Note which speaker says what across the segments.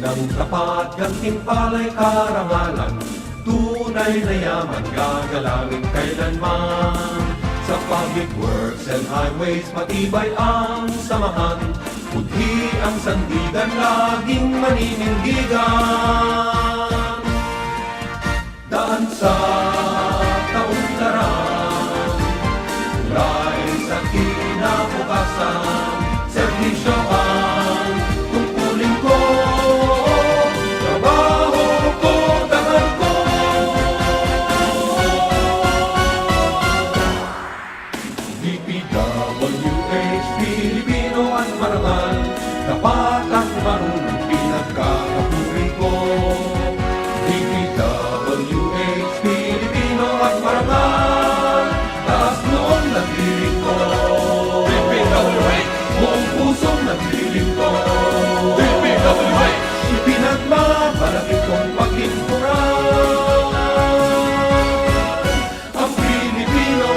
Speaker 1: ng tapat, gantimpala'y karangalan, tunay na yaman gagalangin kailanman. Sa public works and highways matibay ang samahan, budhi ang sandigan laging maninindigan. Daan sa kaunlaran, tulay sa kinabukasan, serbisyo ang tungkulin ko, trabaho ko, dangan ko. DPWH Pilipino at marangal, tapat at marunong pinagkakapuri ko. DPWH Pilipino at marangal, taas noon nagdiling ko. DPWH, buong pusong nagdiling ko. DPWH, ipinagmamalaki kong paglingkuran ang Pilipino.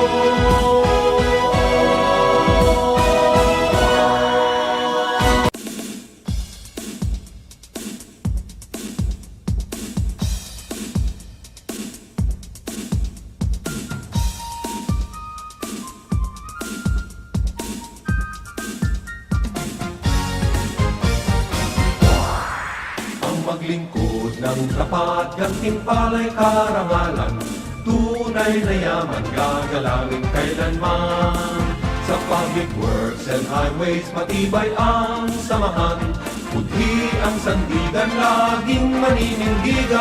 Speaker 1: Maglingkod ng tapat, gantimpala'y karangalan, tunay na yaman gagalangin kailanman. Sa public works and highways matibay ang samahan, budhi ang sandigan laging maninindigan.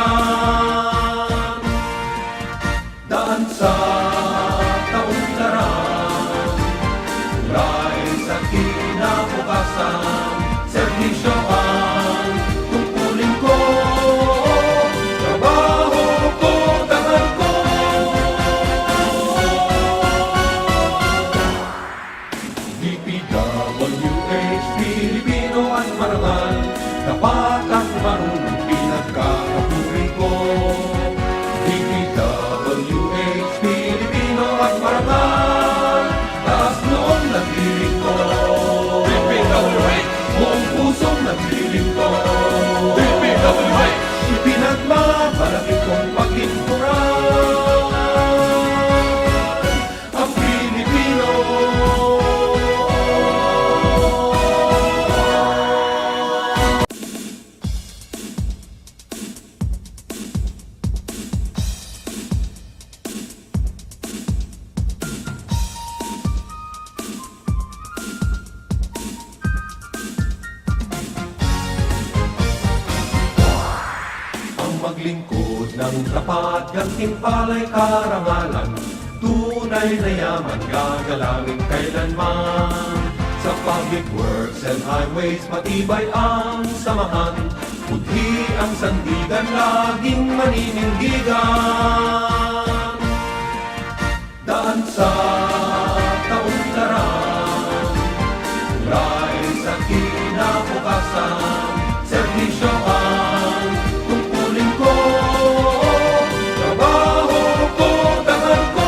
Speaker 1: Daan sa kaunlaran, tulay sa kinabukasan, serbisyo ang tungkulin ko, trabaho ko, dangan ko. DPWH Pilipino at marangal, tapat at marunong pinagkakapuri ko. DPWH Pilipino at marangal, taas noon nagdiling ko. DPWH, buong pusong nagdiling ko. DPWH, ipinagmamalaki kong paglingkuran ang Pilipino. Maglingkod ng tapat, gantimpala'y karangalan, tunay na yaman gagalangin kailanman. Sa public works and highways matibay ang samahan, budhi ang sandigan laging maninindigan. Daan sa kaunlaran, tulay sa kinabukasan, serbisyo ang tungkulin ko, trabaho ko, dangan ko.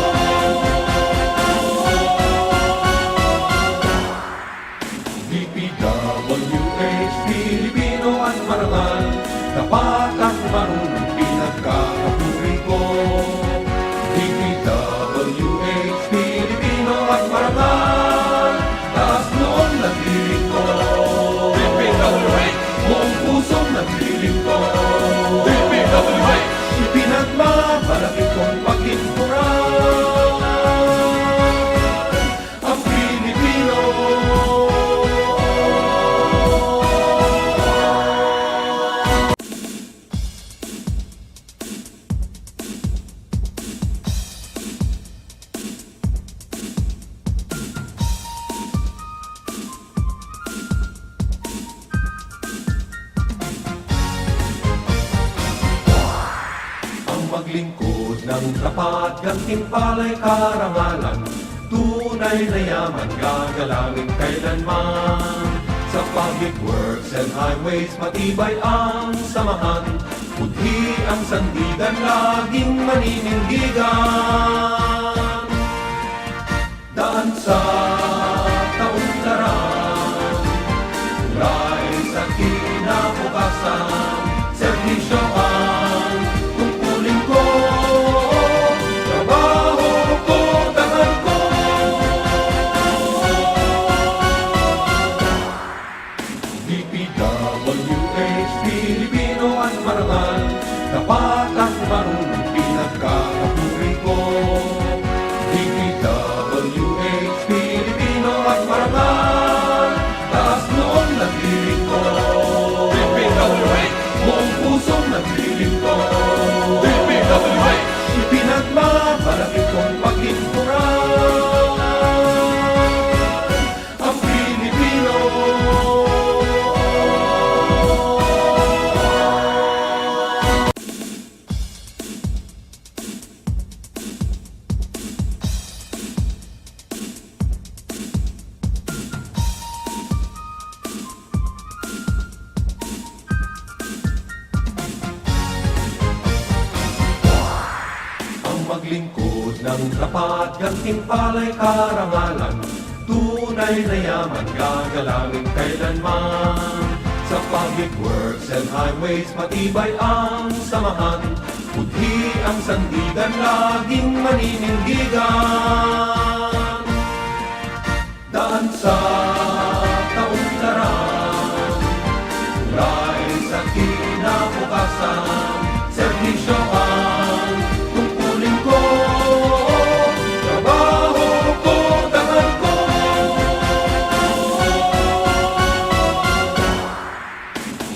Speaker 1: DPWH Pilipino at marangal, tapat at marunong pinagkakapuri ko. DPWH Pilipino at marangal, taas noon nagdiling ko. DPWH, buong pusong nagdiling ko. DPWH, ipinagmamalaki kong paglingkuran ang Pilipino. Maglingkod ng tapat, gantimpala'y karangalan, tunay na yaman gagalangin kailanman. Sa public works and highways matibay ang samahan, budhi ang sandigan laging maninindigan. Daan sa kaunlaran, tulay sa kinabukasan, maglingkod ng tapat, gantimpala'y karangalan, tunay na yaman gagalangin kailanman. Sa public works and highways matibay ang samahan, budhi ang sandigan laging maninindigan. Daan sa kaunlaran, tulay sa kinabukasan, serbisyo ang tungkulin ko, trabaho ko, dangal ko.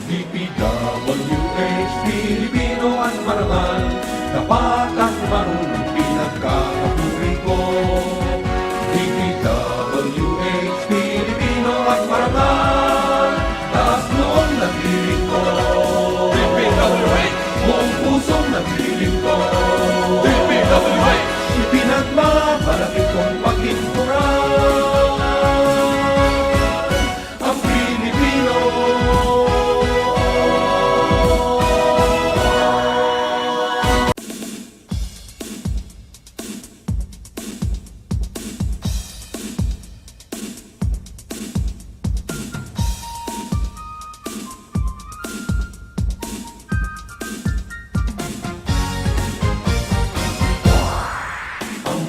Speaker 1: DPWH, Pilipino at marangal, tapat at marunong pinagkakapuri ko. DPWH, Pilipino at marangal, taas noon nagdiring ko. DPWH, buong pusong nagdiring ko. DPWH, ipinagmamalaki kong paglinturan ang Pilipino.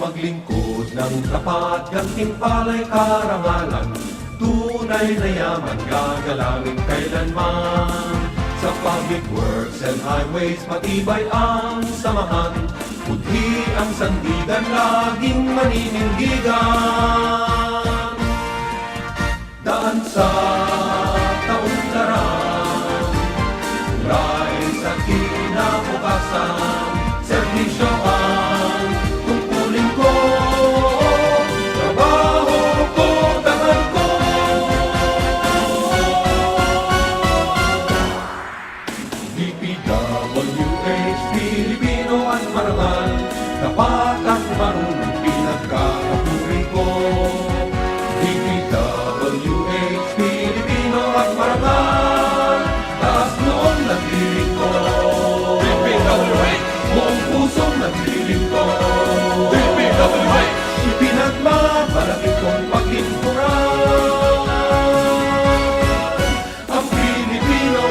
Speaker 1: Maglingkod ng tapat, gantimpala'y karangalan, tunay na yaman gagalangin kailanman. Sa public works and highways matibay ang samahan, budhi ang sandigan laging maninindigan. Daan sa kaunlaran, tulay sa kinabukasan, serbisyo ang tungkulin ko, trabaho ko, dangal ko. DPWH, Pilipino at marangal, tapat at marunong pinagkakapuri ko. DPWH, Pilipino at marangal, taas noon nagdiring ko. DPWH, buong pusong nagdiring ko. DPWH, ipinagmamalaki kong paglinturan ang Pilipino.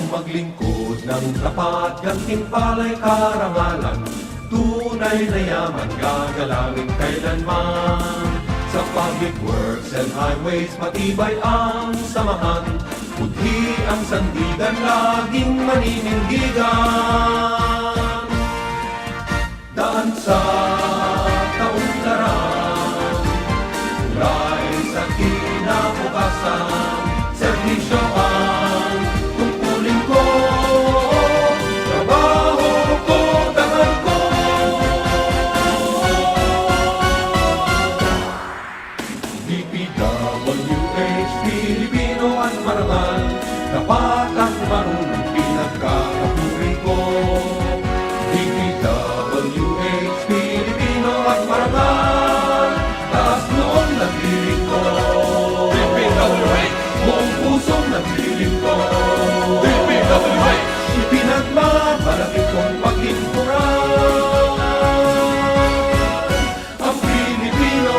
Speaker 1: Maglingkod ng tapat, gantimpala'y karangalan, tunay na yaman gagalangin kailanman. Sa public works and highways matibay ang samahan, budhi ang sandigan laging maninindigan. Daan sa kaunlaran, tulay sa kinabukasan, serbisyo ang tungkulin ko, trabaho ko, dangal ko. DPWH, Pilipino at marangal, tapat at marunong pinagkakapuri ko. DPWH, Pilipino at marangal, taas noon nagdiring ko. DPWH, buong pusong nagdiring ko. DPWH, ipinagmamalaki kong paglinturan ang Pilipino.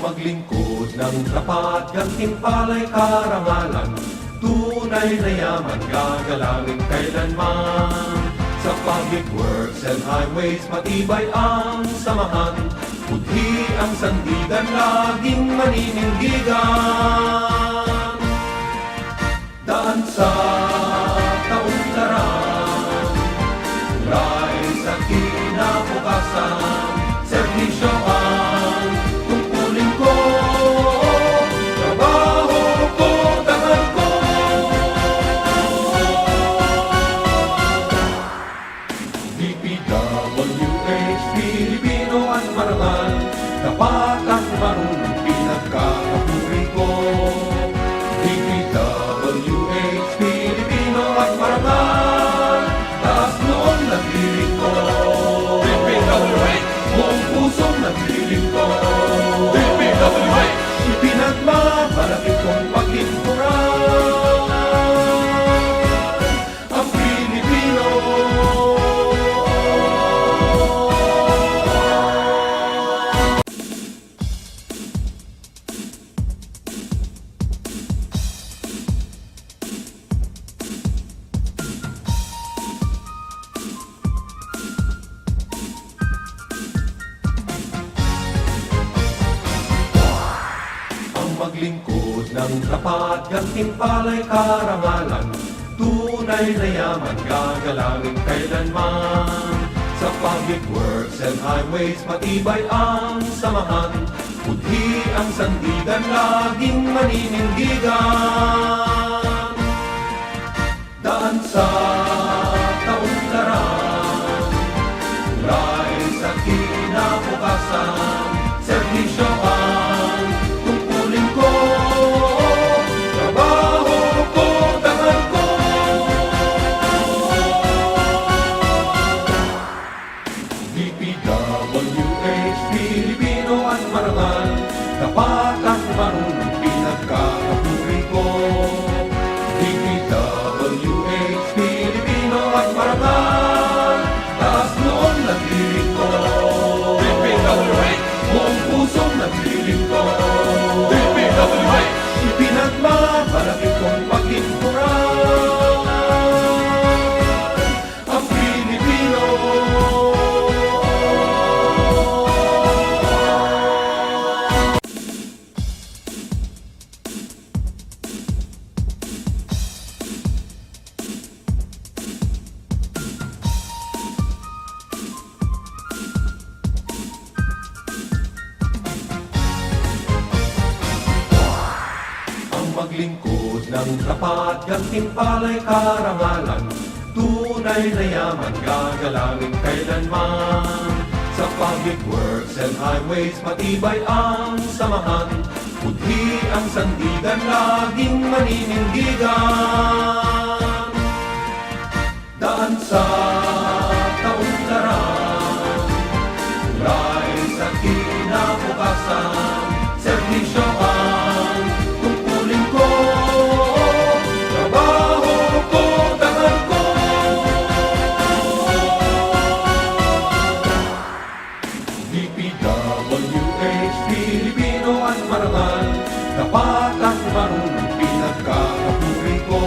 Speaker 1: Maglingkod ng tapat, gantimpala'y karangalan, tunay na yaman gagalangin kailanman. Sa public works and highways matibay ang samahan, budhi ang sandigan laging maninindigan. Daan sa kaunlaran, tulay sa kinabukasan, serbisyo ang tungkulin ko, trabaho ko, dangal ko. DPWH, Pilipino at marangal, tapat at marunong pinagkakapuri ko. DPWH, Pilipino at marangal, taas noon nagdiring ko. DPWH, buong pusong nagdiring ko. DPWH, ipinagmamalaki kong paglingkuran ang Pilipino. Maglingkod ng tapat, gantimpala'y karangalan, tunay na yaman gagalangin kailanman. Sa public works and highways, matibay ang samahan, budhi ang sandigan, laging maninindigan. Daan sa tauntaran, kulay sa kinabukasan, serbisyo ang tungkulin ko, trabaho ko, dangal ko. DPWH, Pilipino at marangal, tapat at marunong pinagkakapuri ko. DPWH, Pilipino at marangal, taas noon nagdiring ko. DPWH, buong pusong nagdiring ko. DPWH, ipinagmamalaki kong paglingkuran ang Pilipino. Maglingkod ng tapat, gantimpala'y karangalan, tunay na yaman gagalangin kailanman. Sa public works and highways, matibay ang samahan, budhi ang sandigan, laging maninindigan. Daan sa tauntaran, kulay sa kinabukasan, serbisyo ang tungkulin ko, trabaho ko, dangal ko. DPWH, Pilipino at marangal, tapat at marunong pinagkakapuri ko.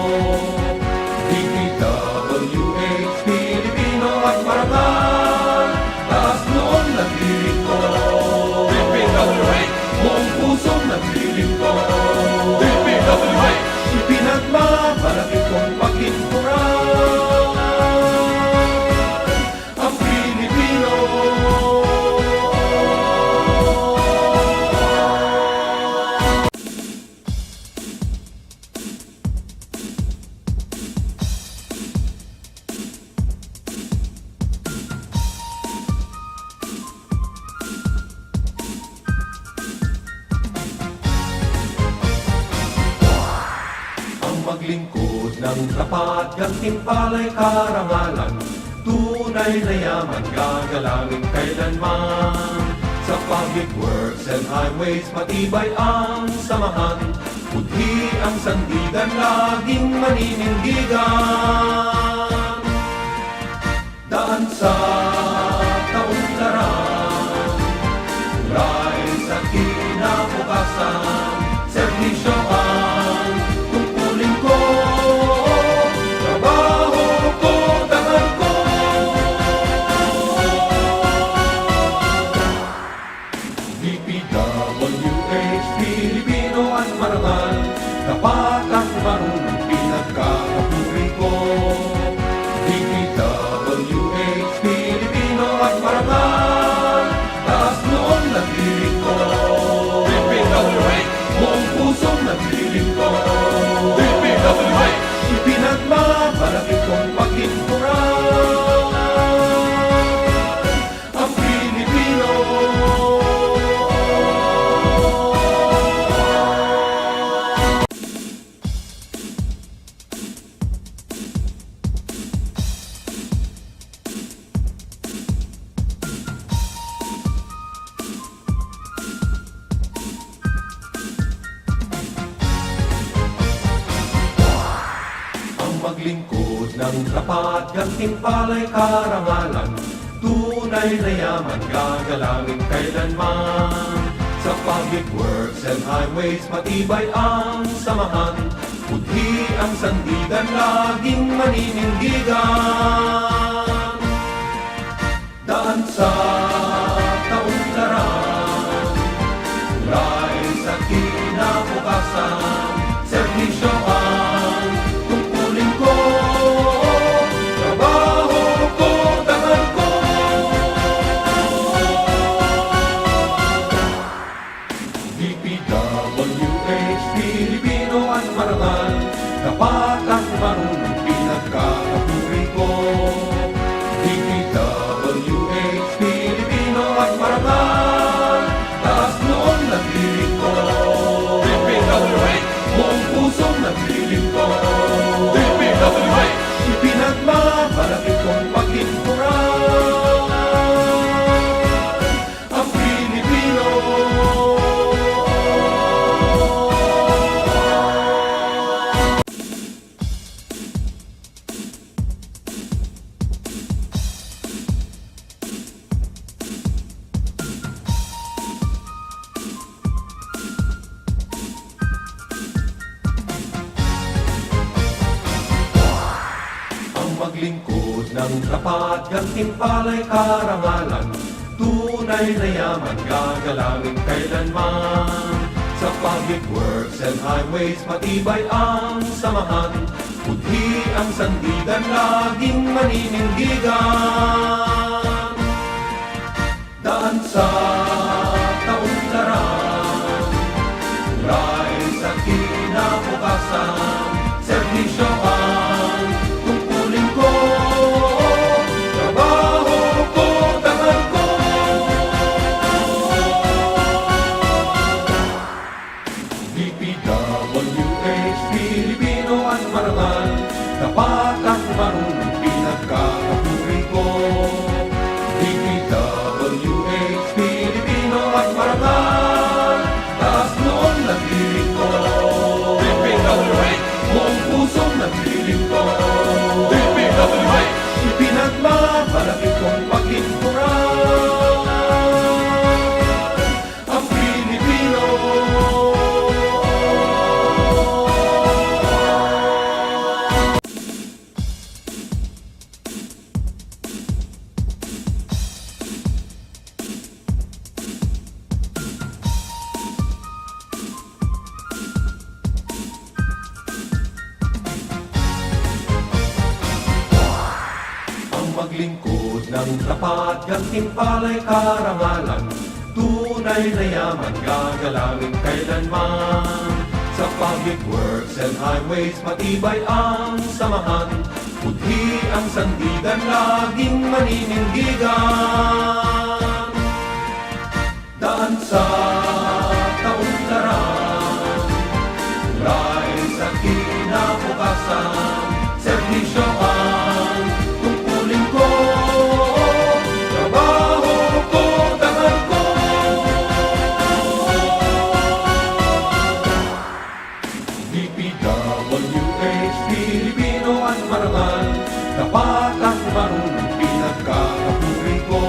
Speaker 1: DPWH, Pilipino at marangal, taas noon nagdiring ko. DPWH, buong pusong nagdiring ko. DPWH, ipinagmamalaki kong paglingkuran ang Pilipino. Maglingkod ng tapat, gantimpala'y karangalan, tunay na yaman gagalangin kailanman. Sa public works and highways, matibay ang samahan, budhi ang sandigan, laging maninindigan. Daan sa tauntaran, kulay sa kinabukasan, serbisyo ang tungkulin ko, trabaho ko, dangal ko. DPWH, Pilipino at marangal, tapat at marunong pinagkakapuri ko. DPWH, tapat, gantimpala'y karangalan, tunay na yaman gagalangin kailanman. Sa public works and highways matibay ang samahan, budhi ang sandigan laging maninindigan. Daan sa tauntaran, tulay sa kinabukasan, serbisyo ang tungkulin ko, trabaho ko, dangal ko. DPWH, Pilipino at marangal, dapat at marunong pinagkakapuri ko. DPWH, Pilipino at marangal, taas noon naglilingkod. DPWH, buong pusong naglilingkod. DPWH, ipinagmamalaki kong paglingkuran ang Pilipino. Maglingkod ng tapat, gantimpala'y karangalan, tunay na yaman gagalangin kailanman. Sa public works and highways matibay ang samahan, budhi ang sandigan laging maninindigan. Daan sa tauntaran, tulay sa kinabukasan, serbisyo ang tungkulin ko, trabaho ko, dangal ko. DPWH, Pilipino at marangal, dapat at marunong pinagkakapuri ko. DPWH, Pilipino at marangal, taas noon naglilingkod. DPWH, buong pusong naglilingkod. DPWH, ipinagmamalaki kong paglingkuran ang Pilipino. Maglingkod ng tapat, gantimpala'y karangalan, tunay na yaman gagalangin kailanman. Sa public works and highways matibay ang samahan, budhi ang sandigan laging maninindigan. Daan sa tauntaran, tulay sa kinabukasan, serbisyo ang tungkulin ko, trabaho ko, dangal ko. DPWH, Pilipino at marangal, dapat at marunong pinagkakapuri ko.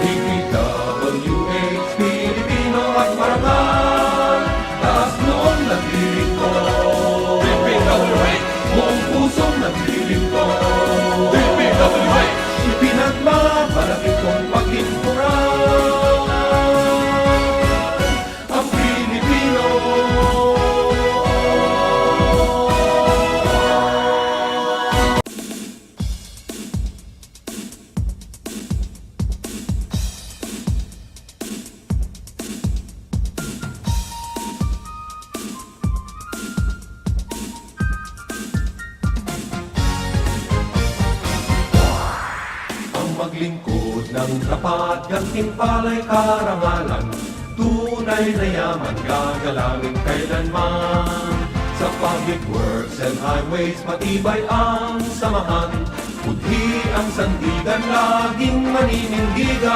Speaker 1: DPWH, Pilipino at marangal, taas noon naglilingkod. DPWH, buong pusong naglilingkod. DPWH, ipinagmamalaki kong paglingkuran ang Pilipino. Maglingkod ng tapat, gantimpala'y karangalan, tunay na yaman gagalangin kailanman. Sa public works and highways matibay ang samahan, budhi ang sandigan laging maninindigan.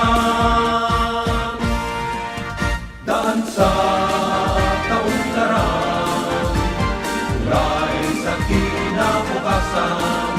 Speaker 1: Daan sa tauntaran, tulay sa kinabukasan,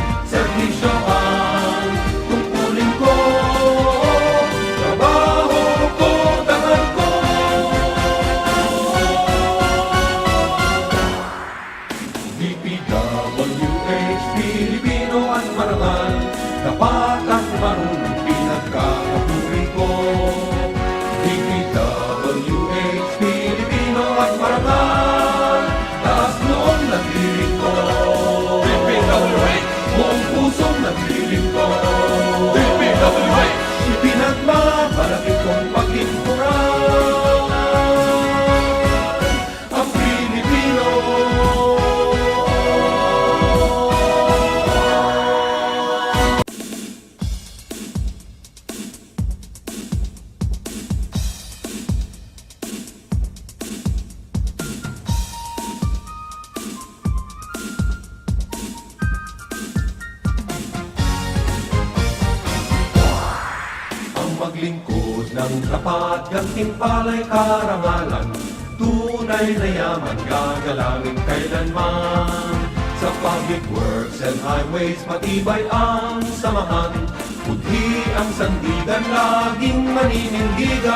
Speaker 1: maglingkod ng tapat, gantimpala'y karangalan, tunay na yaman gagalangin kailanman. Sa public works and highways matibay ang samahan, budhi ang sandigan laging maninindigan.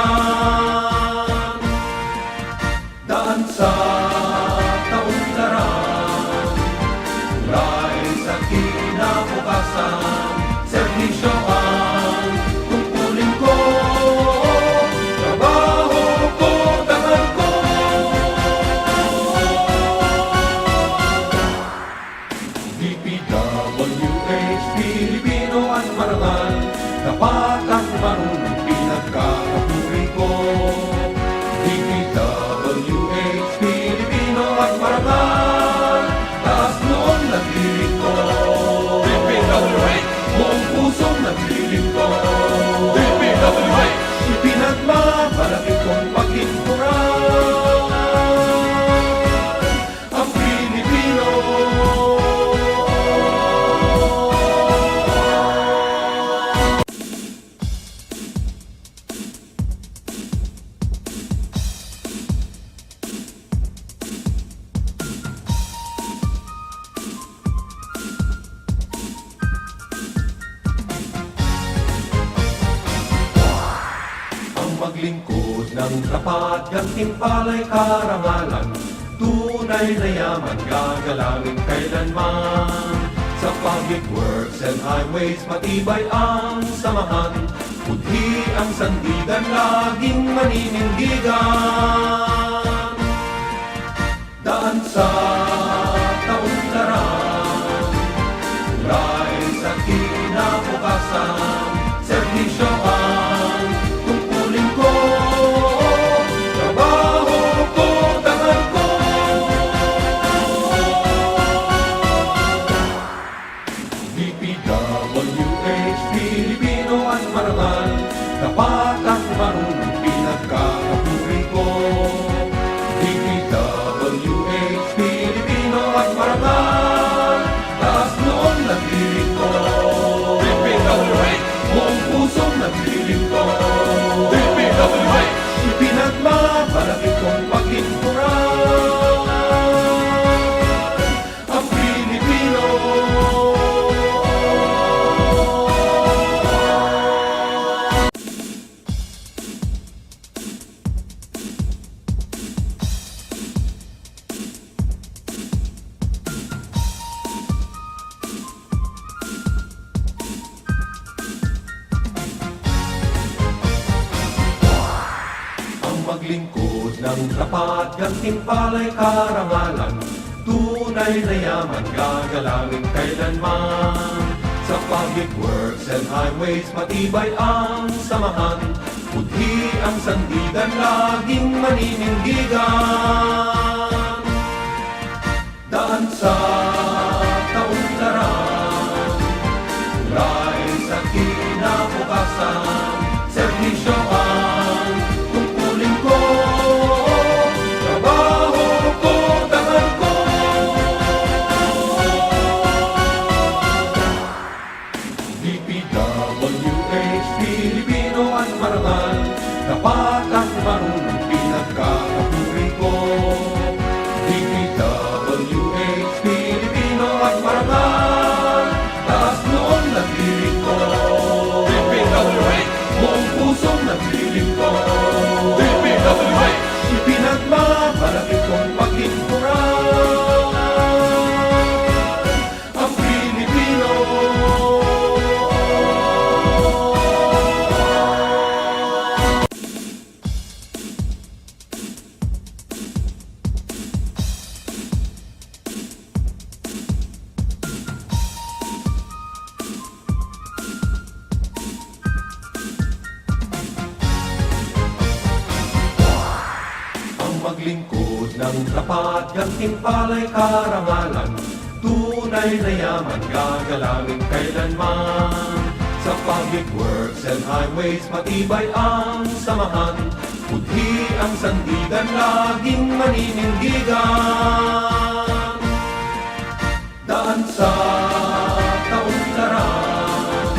Speaker 1: Daan sa tauntaran, kulay sa kinabukasan, serbisyo ang tungkulin ko, trabaho ko, dangan ko. DPWH, Pilipino at marangal, tapat at marunong pinagkakapuri ko. DPWH, Pilipino at marangal, taas noon nagdirin ko. DPWH, buong pusong nagdirin ko. DPWH, ipinagmamalaki kong paglinturan ang Pilipino. Maglingkod ng tapat, gantimpala'y karangalan, tunay na yaman gagalangin kailanman. Sa public works and highways matibay ang samahan, budhi ang sandigan laging maninindigan. Daan sa tauntaran, kulay sa kinabukasan, serbisyo ang tungkulin ko, trabaho ko, dangan ko. DPWH, Pilipino at marangal, tapat at marunong pinagkakapuri ko. DPWH, Pilipino at marangal, taas noon nagdirin ko. DPWH, buong pusong nagdirin ko. DPWH, ipinagmamalaki kong paglinturan ang Pilipino. Maglingkod ng tapat, gantimpala'y karangalan, tunay na yaman gagalangin kailanman. Sa public works and highways matibay ang samahan, budhi ang sandigan laging maninindigan. Daan sa tauntaran, kulay sa kinabukasan, serbisyo ang tungkulin ko, trabaho ko, dangan ko. DPWH, Pilipino at marangal, tapat at marunong pinagkakapuri ko. DPWH, Pilipino at marangal, taas noon nagdirin ko. DPWH, buong pusong nagdirin ko. DPWH, ipinagmamalaki kong paglinturan ang Pilipino. Maglingkod ng tapat, gantimpala'y karangalan, tunay na yaman gagalangin kailanman. Sa public works and highways matibay ang samahan, budhi ang sandigan laging maninindigan. Daan sa tauntaran,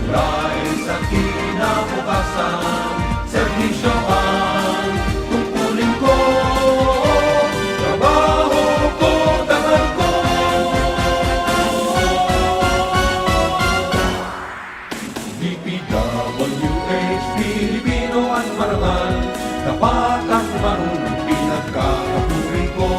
Speaker 1: kulay sa kinabukasan, DPWH, Pilipino at marangal, tapat at marunong pinagkakapuri ko.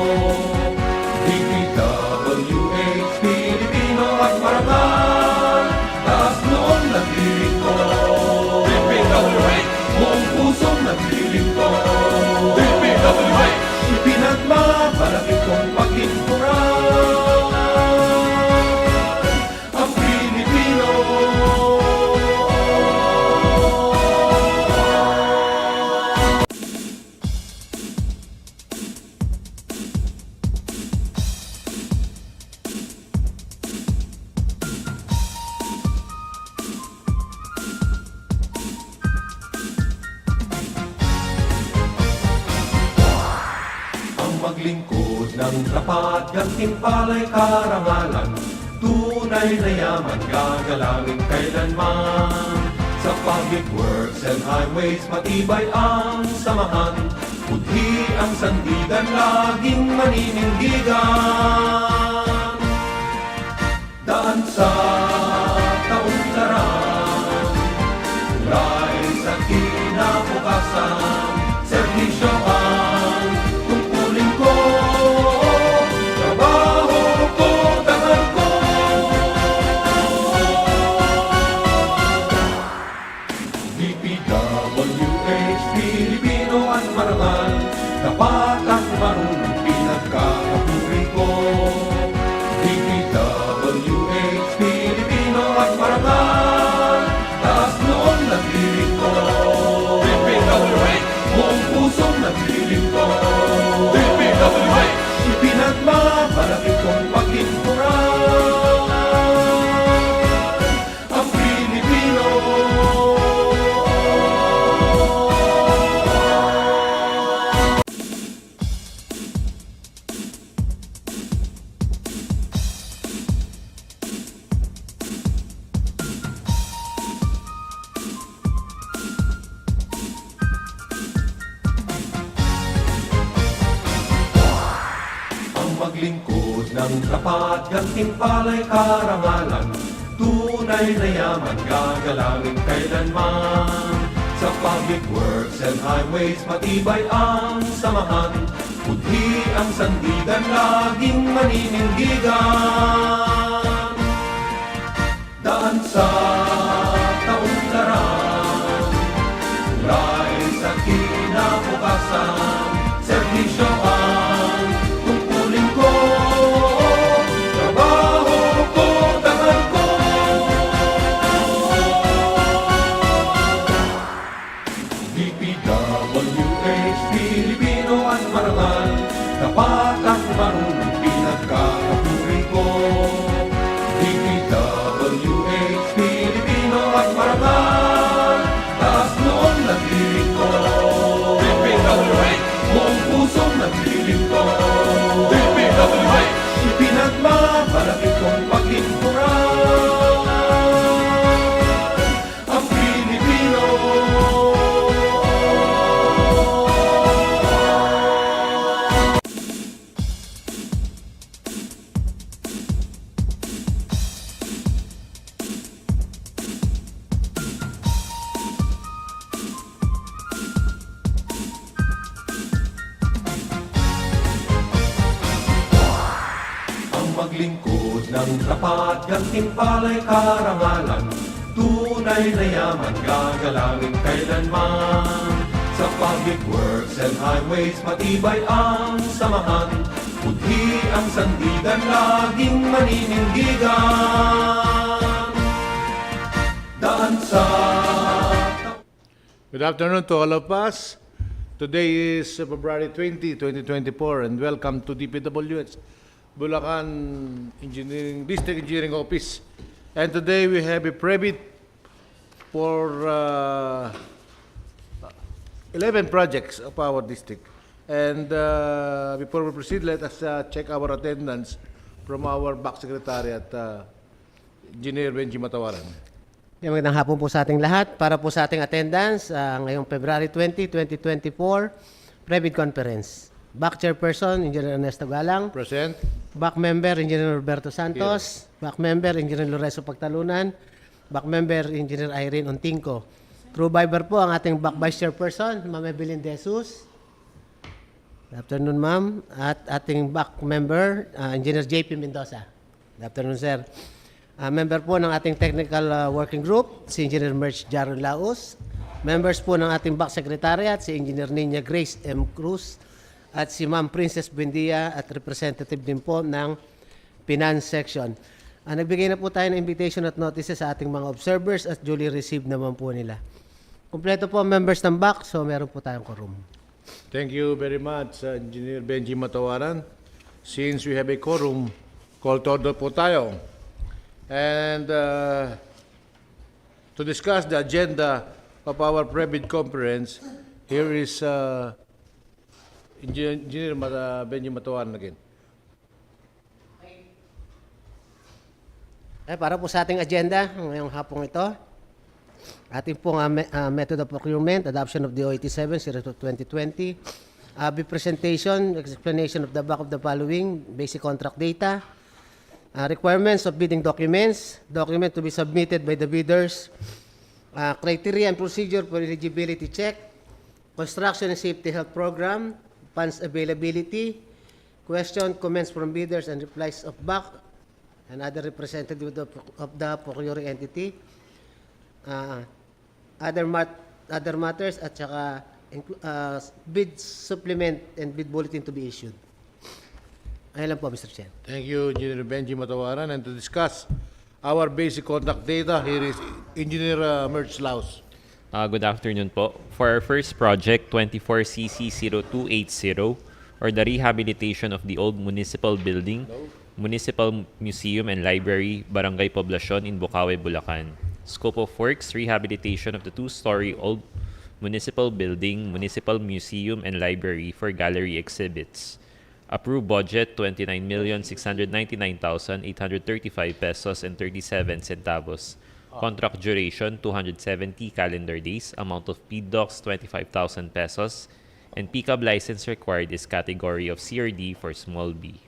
Speaker 1: DPWH, Pilipino at marangal, taas noon nagdiling ko. DPWH, buong pusong nagdiling ko. DPWH, ipinagmamalaki kong paglinturan ang Pilipino. Maglingkod ng tapat, gantimpala'y karangalan, tunay na yaman gagalangin kailanman. Sa public works and highways, matibay ang samahan, budhi ang sandigan, laging maninindigan. Daan sa kaunlaran, tulay sa kinabukasan, serbisyo ang tungkulin ko, trabaho ko, tangan ko. DPWH, Pilipino at marangal, tapat at marunong pinagkakapuri ko. DPWH, Pilipino at marangal, taas noon nagdiling ko. DPWH, buong pusong nagdiling ko. DPWH, ipinagmamalaki kong paglinturan ang Pilipino. Maglingkod ng tapat, gantimpala'y karangalan, tunay na yaman gagalangin kailanman. Sa public works and highways, matibay ang samahan, budhi ang sandigan, laging maninindigan. Daan sa kaunlaran, tulay sa kinabukasan, serbisyo ang tungkulin ko, trabaho ko, tangan ko. DPWH, Pilipino at marangal, tapat at marunong pinagkakapuri ko. DPWH, Pilipino at marangal, taas noon nagdiling ko. DPWH, buong pusong nagdiling ko. DPWH, ipinagmamalaki kong paglinturan ang Pilipino. Maglingkod ng tapat, gantimpala'y karangalan, tunay na yaman gagalangin kailanman. Sa public works and highways, matibay ang samahan, budhi ang sandigan, laging maninindigan. Daan sa...
Speaker 2: Good afternoon to all of us. Today is February 20, 2024, and welcome to DPWH Bulacan District Engineering Office. And today we have a private for 11 projects of our district. And before we proceed, let us check our attendance from our back secretary at Engineer Benji Matawaran.
Speaker 3: Magandang hapon po sa ating lahat. Para po sa ating attendance, ngayong February 20, 2024, private conference. Back Chairperson, Engineer Ernesto Galang.
Speaker 2: Present.
Speaker 3: Back Member, Engineer Roberto Santos. Back Member, Engineer Lorenzo Pagtalunan. Back member, Engineer Irene Ontingco. Crew member po ang ating back vice chairperson, Ma'am Evelyn De Jesus. Good afternoon, ma'am. At ating back member, Engineer JP Mendoza. Good afternoon, sir. Member po ng ating technical working group, si Engineer Merch Jaron Laos. Members po ng ating back secretariat, si Engineer Nina Grace M. Cruz at si Ma'am Princess Buendia at representative din po ng Finance Section. Nagbigay na po tayo ng invitation at notices sa ating mga observers at duly received naman po nila. Kumpleto po ang members ng back, so meron po tayong quorum.
Speaker 2: Thank you very much, Engineer Benji Matawaran. Since we have a quorum, call to order po tayo. And to discuss the agenda of our private conference, here is Engineer Benji Matawaran again.
Speaker 3: Para po sa ating agenda ngayong hapong ito, ating pong method of procurement, adoption of DEO 87/2020, presentation, explanation of the back of the following, basic contract data, requirements of bidding documents, document to be submitted by the bidders, criteria and procedure for eligibility check, construction and safety health program, funds availability, question, comments from bidders and replies of back and other representative of the procuring entity, other matters at saka bid supplement and bid bulletin to be issued. Ayun lang po, Mr. Chair.
Speaker 2: Thank you, Engineer Benji Matawaran. And to discuss our basic contract data, here is Engineer Merch Laos.
Speaker 4: Good afternoon po. For our first project, 24CC0280, or the rehabilitation of the old municipal building, Municipal Museum and Library, Barangay Poblacion in Bukawe, Bulacan. Scope of works, rehabilitation of the two-story old municipal building, Municipal Museum and Library for gallery exhibits. Approved budget, 29,699,835 pesos and 37 centavos. Contract duration, 270 calendar days. Amount of PDOCs, 25,000 pesos. And pickup license required is category of CRD for small b.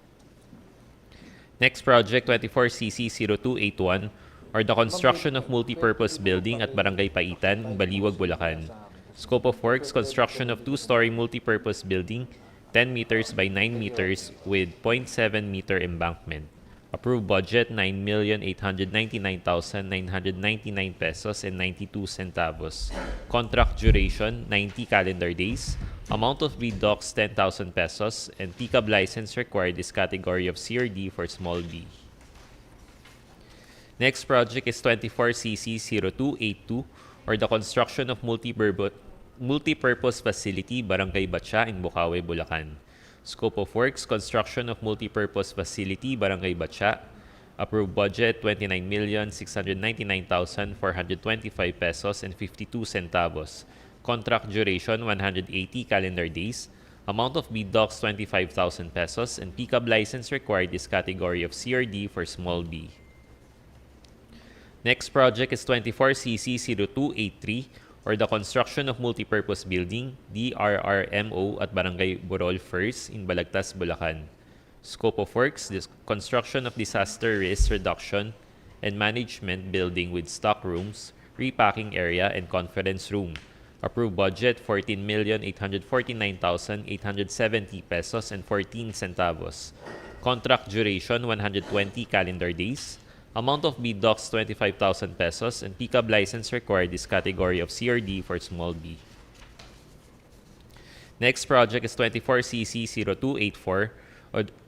Speaker 4: Next project, 24CC0281, or the construction of multipurpose building at Barangay Paitan, Baliwag, Bulacan. Scope of works, construction of two-story multipurpose building, 10 meters by 9 meters with 0.7 meter embankment. Approved budget, 9,899,999 pesos and 92 centavos. Contract duration, 90 calendar days. Amount of bid docs, 10,000 pesos, and pickup license required is category of CRD for small b. Next project is 24CC0282, or the construction of multipurpose facility, Barangay Batia in Bukawe, Bulacan. Scope of works, construction of multipurpose facility, Barangay Batia. Approved budget, 29,699,425 pesos and 52 centavos. Contract duration, 180 calendar days. Amount of bid docs, 25,000 pesos, and pickup license required is category of CRD for small b. Next project is 24CC0283, or the construction of multipurpose building, DRRMO at Barangay Borol First in Balagtas, Bulacan. Scope of works, construction of disaster risk reduction and management building with stock rooms, repacking area, and conference room. Approved budget, 14,849,870 pesos and 14 centavos. Contract duration, 120 calendar days. Amount of bid docs, 25,000 pesos, and pickup license required is category of CRD for small b. Next project is 24CC0284,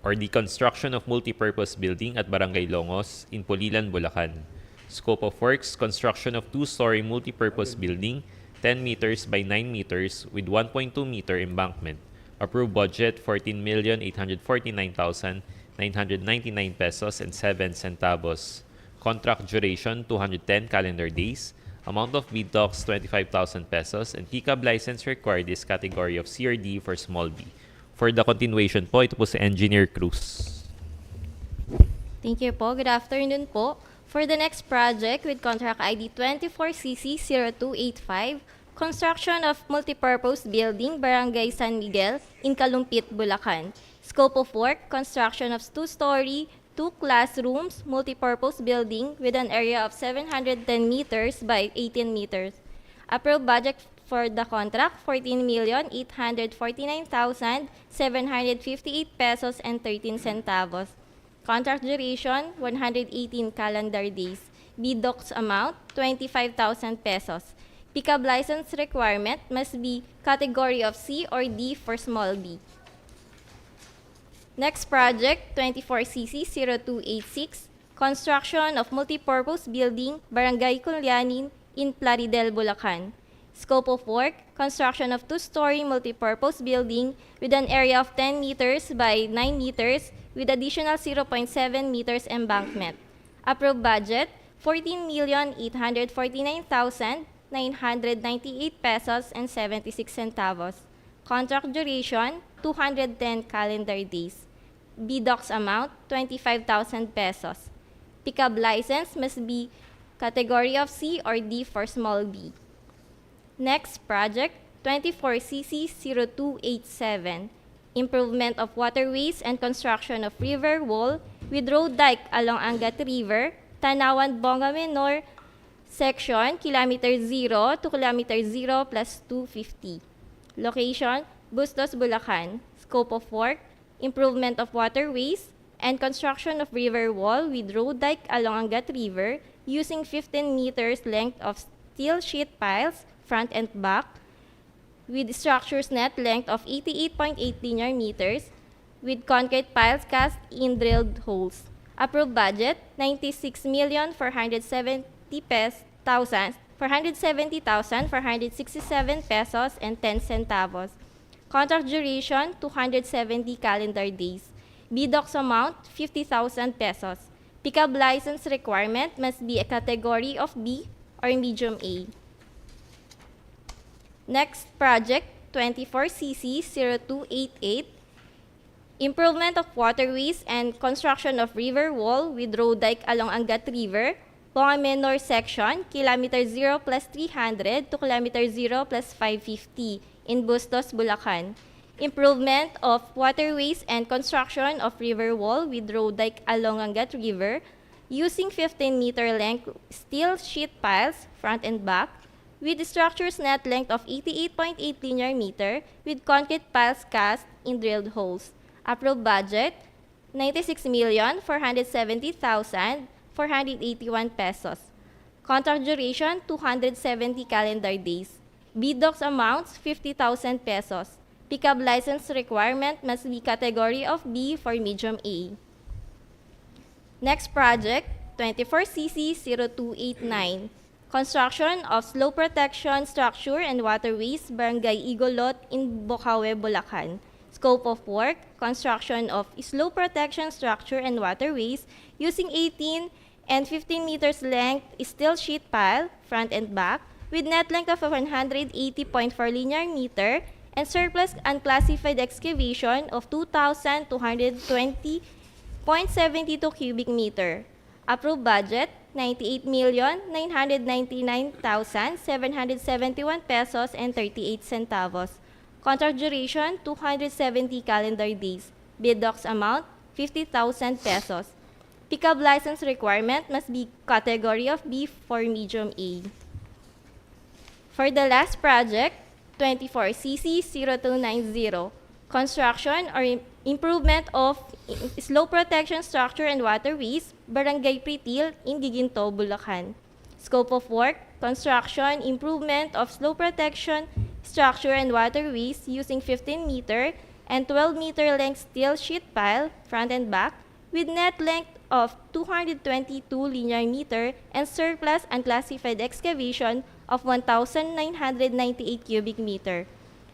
Speaker 4: or the construction of multipurpose building at Barangay Longos in Pulilan, Bulacan. Scope of works, construction of two-story multipurpose building, 10 meters by 9 meters with 1.2 meter embankment. Approved budget, 14,849,999 pesos and 7 centavos. Contract duration, 210 calendar days. Amount of bid docs, 25,000 pesos, and pickup license required is category of CRD for small b. For the continuation po, ito po si Engineer Cruz.
Speaker 5: Thank you po. Good afternoon po. For the next project with contract ID 24CC0285, construction of multipurpose building, Barangay San Miguel in Kalumpit, Bulacan. Scope of work, construction of two-story 2 classrooms, multipurpose building with an area of 710 meters by 18 meters. Approved budget for the contract, 14,849,758 pesos and 13 centavos. Contract duration, 118 calendar days. BDOCS amount, 25,000 pesos. Pickup license requirement must be category of C or D for small b. Next project, 24CC0286, construction of multipurpose building, Barangay Culianin in Plaridel, Bulacan. Scope of work, construction of 2-story multipurpose building with an area of 10 meters by 9 meters with additional 0.7 meters embankment. Approved budget, 14,849,998 pesos and 76 centavos. Contract duration, 210 calendar days. BDOCS amount, 25,000 pesos. Pickup license must be category of C or D for small b. Next project, 24CC0287, improvement of waterways and construction of river wall with road dike along Angat River, Tanawan, Bonga, Menor, section, kilometer 0 to kilometer 0 plus 250. Location, Bustos, Bulacan. Scope of work, improvement of waterways and construction of river wall with road dike along Angat River using 15 meters length of steel sheet piles, front and back, with structures net length of 88.8 linear meters, with concrete piles cast in drilled holes. Approved budget, 96,470,467 pesos and 10 centavos. Contract duration, 270 calendar days. BDOCS amount, 50,000 pesos. Pickup license requirement must be a category of B or medium A. Next project, 24CC0288, improvement of waterways and construction of river wall with road dike along Angat River, Bonga Menor section, kilometer 0 plus 300 to kilometer 0 plus 550 in Bustos, Bulacan. Improvement of waterways and construction of river wall with road dike along Angat River using 15-meter length steel sheet piles, front and back, with structures net length of 88.8 linear meter with concrete piles cast in drilled holes. Approved budget, 96,470,481 pesos. Contract duration, 270 calendar days. BDOCS amounts, 50,000 pesos. Pickup license requirement must be category of B for medium A. Next project, 24CC0289. Construction of slope protection structure and waterways, Barangay Igolot in Bocaue, Bulacan. Scope of work, construction of slope protection structure and waterways using 18 and 15 meters length steel sheet pile, front and back, with net length of 180.4 linear meter and surplus unclassified excavation of 2,220.72 cubic meter. Approved budget, 98,999,771 pesos and 38 centavos. Contract duration, 270 calendar days. BDOCS amount, 50,000 pesos. Pickup license requirement must be category of B for medium A. For the last project, 24CC0290, construction or improvement of slope protection structure and waterways, Barangay Pritil in Giginto, Bulacan. Scope of work, construction, improvement of slope protection structure and waterways using 15-meter and 12-meter length steel sheet pile, front and back, with net length of 222 linear meter and surplus unclassified excavation of 1,998 cubic meter.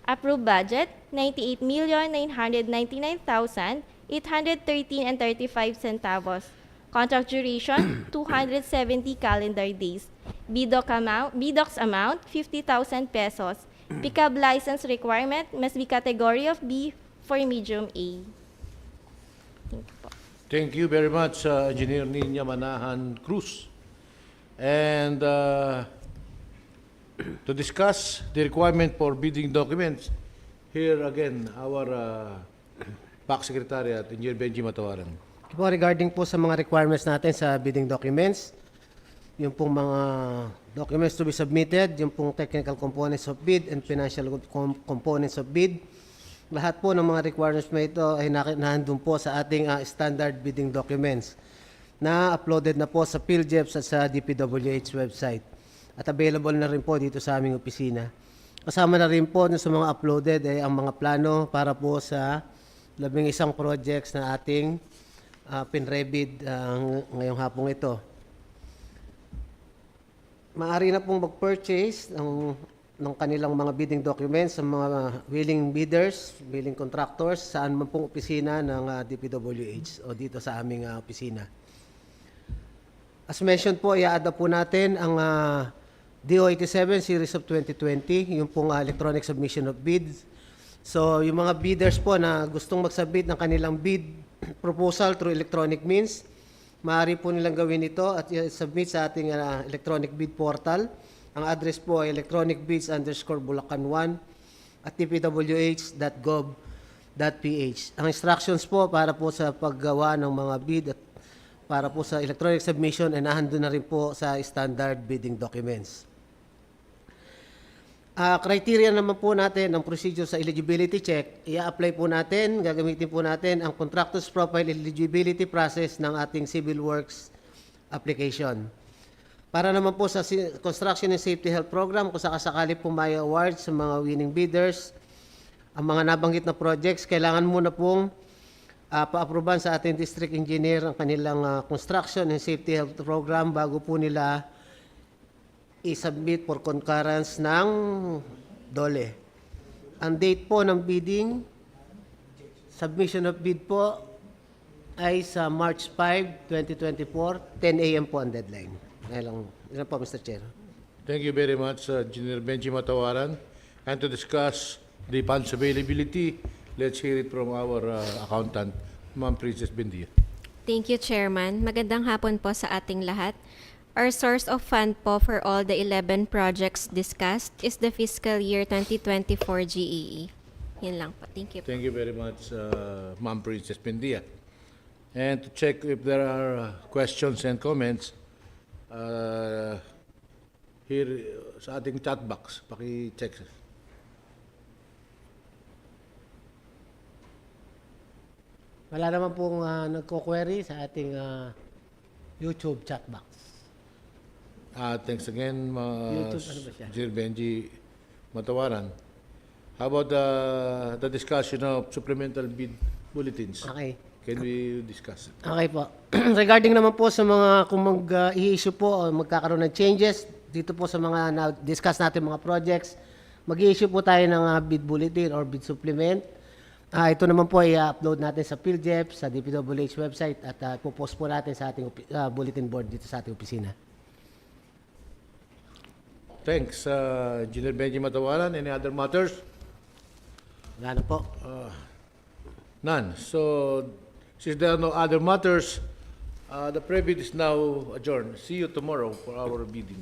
Speaker 5: Approved budget, 98,999,813 and 35 centavos. Contract duration, 270 calendar days. BDOCS amount, 50,000 pesos. Pickup license requirement must be category of B for medium A. Thank you po.
Speaker 2: Thank you very much, Engineer Ninya Manahan Cruz. And to discuss the requirement for bidding documents, here again, our PAC Secretariat, Engineer Benji Matawaran.
Speaker 3: Po, regarding po sa mga requirements natin sa bidding documents, yung pong mga documents to be submitted, yung pong technical components of bid and financial components of bid, lahat po ng mga requirements na ito ay nandun po sa ating standard bidding documents na uploaded na po sa PhilJeps at sa DPWH website. At available na rin po dito sa aming opisina. Kasama na rin po sa mga uploaded ay ang mga plano para po sa 11 projects na ating pinrebid ngayong hapong ito. Maaari na pong mag-purchase ng kanilang mga bidding documents sa mga willing bidders, willing contractors, saan man pong opisina ng DPWH o dito sa aming opisina. As mentioned po, i-add po natin ang DEO 87 Series of 2020, yung pong electronic submission of bids. So, yung mga bidders po na gustong magsubmit ng kanilang bid proposal through electronic means, maaari po nilang gawin ito at submit sa ating electronic bid portal. Ang address po ay electronicbids_bulacan1 at dpwh.gov.ph. Ang instructions po para po sa paggawa ng mga bid at para po sa electronic submission ay nandun na rin po sa standard bidding documents. Criteria naman po natin ang procedure sa eligibility check, i-apply po natin, gagamitin po natin ang contractor's profile eligibility process ng ating civil works application. Para naman po sa construction and safety health program, kung sakasakali po may awards sa mga winning bidders, ang mga nabanggit na projects, kailangan muna pong pa-aproban sa ating district engineer ang kanilang construction and safety health program bago po nila i-submit for concurrence ng DOLE. Ang date po ng bidding, submission of bid po ay sa March 5, 2024, 10 a.m. po ang deadline. Ilan po, Mr. Chair.
Speaker 2: Thank you very much, Engineer Benji Matawaran. And to discuss the funds availability, let's hear it from our accountant, Ma'am Princess Bendia.
Speaker 6: Thank you, Chairman. Magandang hapon po sa ating lahat. Our source of fund po for all the 11 projects discussed is the fiscal year 2024 GEE. Yan lang po. Thank you.
Speaker 2: Thank you very much, Ma'am Princess Bendia. And to check if there are questions and comments, here sa ating chat box, paki-check.
Speaker 3: Wala naman pong nagko-query sa ating YouTube chat box.
Speaker 2: Thanks again,
Speaker 3: YouTube, ano ba siya?
Speaker 2: Engineer Benji Matawaran. How about the discussion of supplemental bid bulletins?
Speaker 3: Okay.
Speaker 2: Can we discuss it?
Speaker 3: Okay po. Regarding naman po sa mga kung mag-i-issue po o magkakaroon ng changes dito po sa mga na-discuss natin mga projects, mag-i-issue po tayo ng bid bulletin or bid supplement. Ito naman po i-upload natin sa PhilJeps, sa DPWH website at ipopost po natin sa ating bulletin board dito sa ating opisina.
Speaker 2: Thanks, Engineer Benji Matawaran. Any other matters?
Speaker 3: Wala na po.
Speaker 2: None. So, since there are no other matters, the pre-bid is now adjourned. See you tomorrow for our bidding.